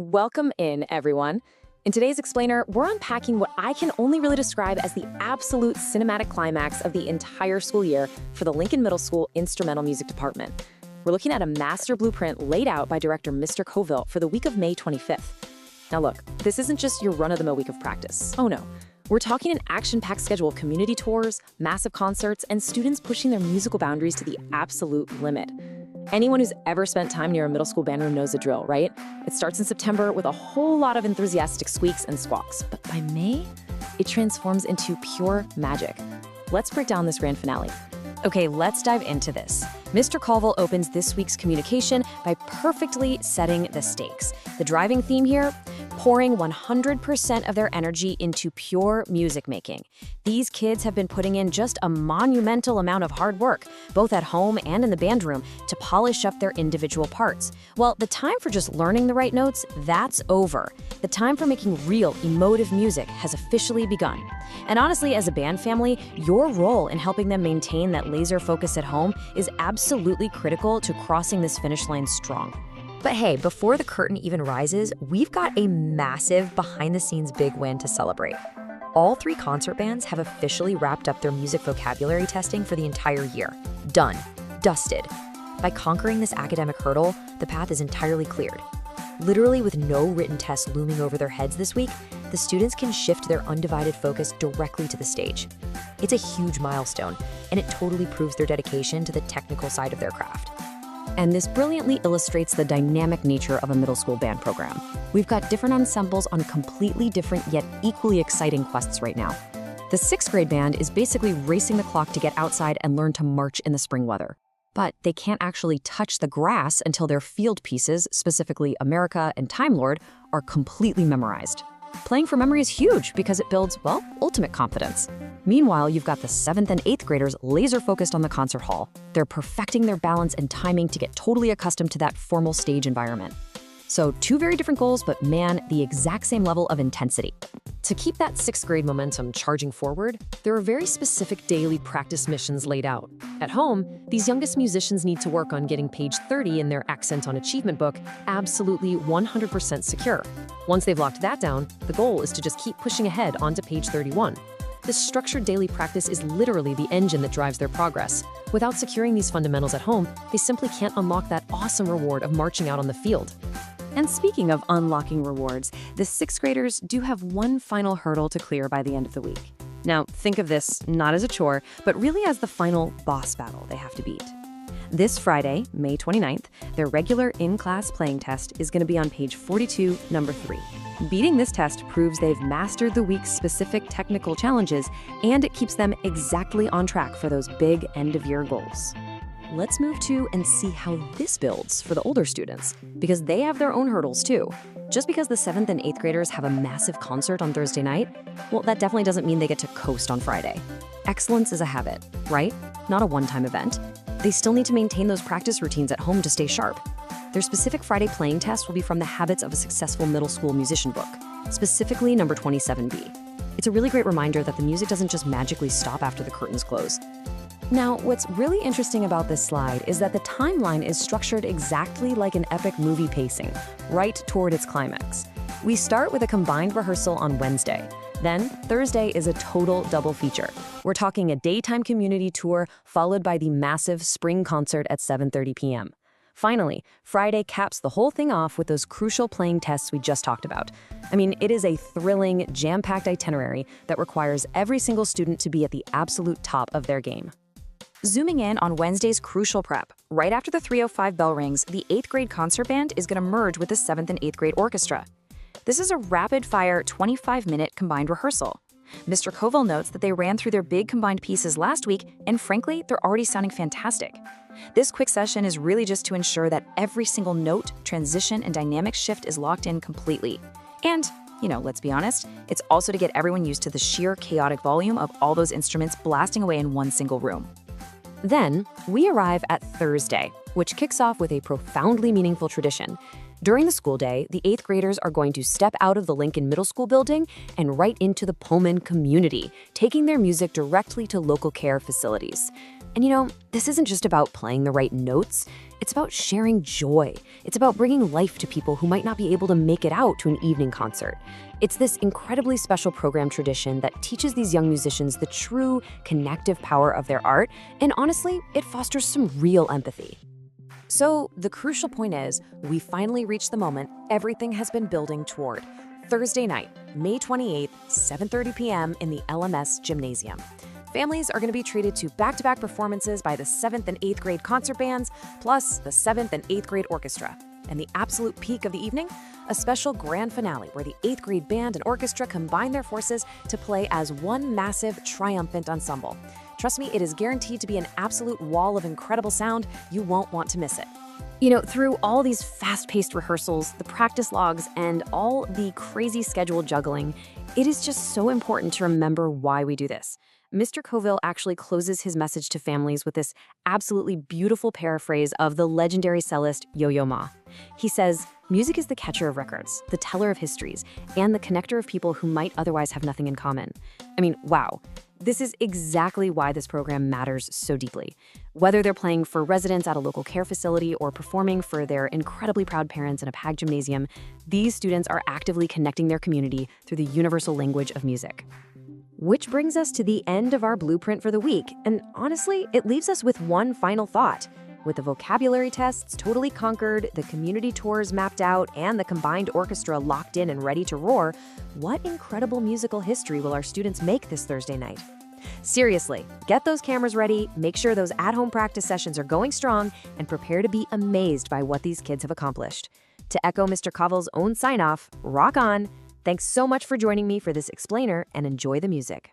Welcome in, everyone. In today's Explainer, we're unpacking what I can only really describe as the absolute cinematic climax of the entire school year for the Lincoln Middle School Instrumental Music Department. We're looking at a master blueprint laid out by director Mr. Coville for the week of May 25th. Now look, this isn't just your run-of-the-mill week of practice. Oh no. We're talking an action-packed schedule of community tours, massive concerts, and students pushing their musical boundaries to the absolute limit. Anyone who's ever spent time near a middle school band room knows the drill, right? It starts in September with a whole lot of enthusiastic squeaks and squawks, but by May, it transforms into pure magic. Let's break down this grand finale. Okay, let's dive into this. Mr. Colville opens this week's communication by perfectly setting the stakes. The driving theme here? Pouring 100% of their energy into pure music making. These kids have been putting in just a monumental amount of hard work, both at home and in the band room, to polish up their individual parts. Well, the time for just learning the right notes, that's over. The time for making real, emotive music has officially begun. And honestly, as a band family, your role in helping them maintain that laser focus at home is absolutely critical to crossing this finish line strong. But hey, before the curtain even rises, we've got a massive behind-the-scenes big win to celebrate. All three concert bands have officially wrapped up their music vocabulary testing for the entire year. Done. Dusted. By conquering this academic hurdle, the path is entirely cleared. Literally with no written tests looming over their heads this week, the students can shift their undivided focus directly to the stage. It's a huge milestone, and it totally proves their dedication to the technical side of their craft. And this brilliantly illustrates the dynamic nature of a middle school band program. We've got different ensembles on completely different yet equally exciting quests right now. The 6th grade band is basically racing the clock to get outside and learn to march in the spring weather. But they can't actually touch the grass until their field pieces, specifically America and Time Lord, are completely memorized. Playing for memory is huge because it builds, well, ultimate confidence. Meanwhile, you've got the 7th and 8th graders laser-focused on the concert hall. They're perfecting their balance and timing to get totally accustomed to that formal stage environment. So 2 very different goals, but man, the exact same level of intensity. To keep that 6th grade momentum charging forward, there are very specific daily practice missions laid out. At home, these youngest musicians need to work on getting page 30 in their Accent on Achievement book absolutely 100% secure. Once they've locked that down, the goal is to just keep pushing ahead onto page 31. This structured daily practice is literally the engine that drives their progress. Without securing these fundamentals at home, they simply can't unlock that awesome reward of marching out on the field. And speaking of unlocking rewards, the 6th graders do have one final hurdle to clear by the end of the week. Now, think of this not as a chore, but really as the final boss battle they have to beat. This Friday, May 29th, their regular in-class playing test is going to be on page 42, number 3. Beating this test proves they've mastered the week's specific technical challenges, and it keeps them exactly on track for those big end-of-year goals. Let's move to and see how this builds for the older students, because they have their own hurdles too. Just because the 7th and 8th graders have a massive concert on Thursday night, well, that definitely doesn't mean they get to coast on Friday. Excellence is a habit, right? Not a one-time event. They still need to maintain those practice routines at home to stay sharp. Their specific Friday playing test will be from the Habits of a Successful Middle School Musician book, specifically number 27B. It's a really great reminder that the music doesn't just magically stop after the curtains close. Now, what's really interesting about this slide is that the timeline is structured exactly like an epic movie pacing, right toward its climax. We start with a combined rehearsal on Wednesday. Then, Thursday is a total double feature. We're talking a daytime community tour followed by the massive spring concert at 7:30 p.m. Finally, Friday caps the whole thing off with those crucial playing tests we just talked about. I mean, it is a thrilling, jam-packed itinerary that requires every single student to be at the absolute top of their game. Zooming in on Wednesday's crucial prep, right after the 3:05 bell rings, the 8th grade concert band is going to merge with the 7th and 8th grade orchestra. This is a rapid-fire 25-minute combined rehearsal. Mr. Coville notes that they ran through their big combined pieces last week, and frankly, they're already sounding fantastic. This quick session is really just to ensure that every single note, transition, and dynamic shift is locked in completely. And, let's be honest, it's also to get everyone used to the sheer chaotic volume of all those instruments blasting away in one single room. Then, we arrive at Thursday, which kicks off with a profoundly meaningful tradition. During the school day, the 8th graders are going to step out of the Lincoln Middle School building and right into the Pullman community, taking their music directly to local care facilities. And this isn't just about playing the right notes. It's about sharing joy. It's about bringing life to people who might not be able to make it out to an evening concert. It's this incredibly special program tradition that teaches these young musicians the true connective power of their art, and honestly, it fosters some real empathy. So the crucial point is, we finally reached the moment everything has been building toward. Thursday night, May 28th, 7:30 p.m. in the LMS Gymnasium. Families are going to be treated to back-to-back performances by the 7th and 8th grade concert bands, plus the 7th and 8th grade orchestra. And the absolute peak of the evening, a special grand finale where the 8th grade band and orchestra combine their forces to play as one massive, triumphant ensemble. Trust me, it is guaranteed to be an absolute wall of incredible sound. You won't want to miss it. Through all these fast-paced rehearsals, the practice logs, and all the crazy schedule juggling, it is just so important to remember why we do this. Mr. Coville actually closes his message to families with this absolutely beautiful paraphrase of the legendary cellist Yo-Yo Ma. He says, "Music is the catcher of records, the teller of histories, and the connector of people who might otherwise have nothing in common." I mean, wow. This is exactly why this program matters so deeply. Whether they're playing for residents at a local care facility or performing for their incredibly proud parents in a packed gymnasium, these students are actively connecting their community through the universal language of music. Which brings us to the end of our blueprint for the week, and honestly, it leaves us with one final thought. With the vocabulary tests totally conquered, the community tours mapped out, and the combined orchestra locked in and ready to roar, what incredible musical history will our students make this Thursday night? Seriously, get those cameras ready, make sure those at-home practice sessions are going strong, and prepare to be amazed by what these kids have accomplished. To echo Mr. Coville's own sign-off, rock on! Thanks so much for joining me for this explainer, and enjoy the music.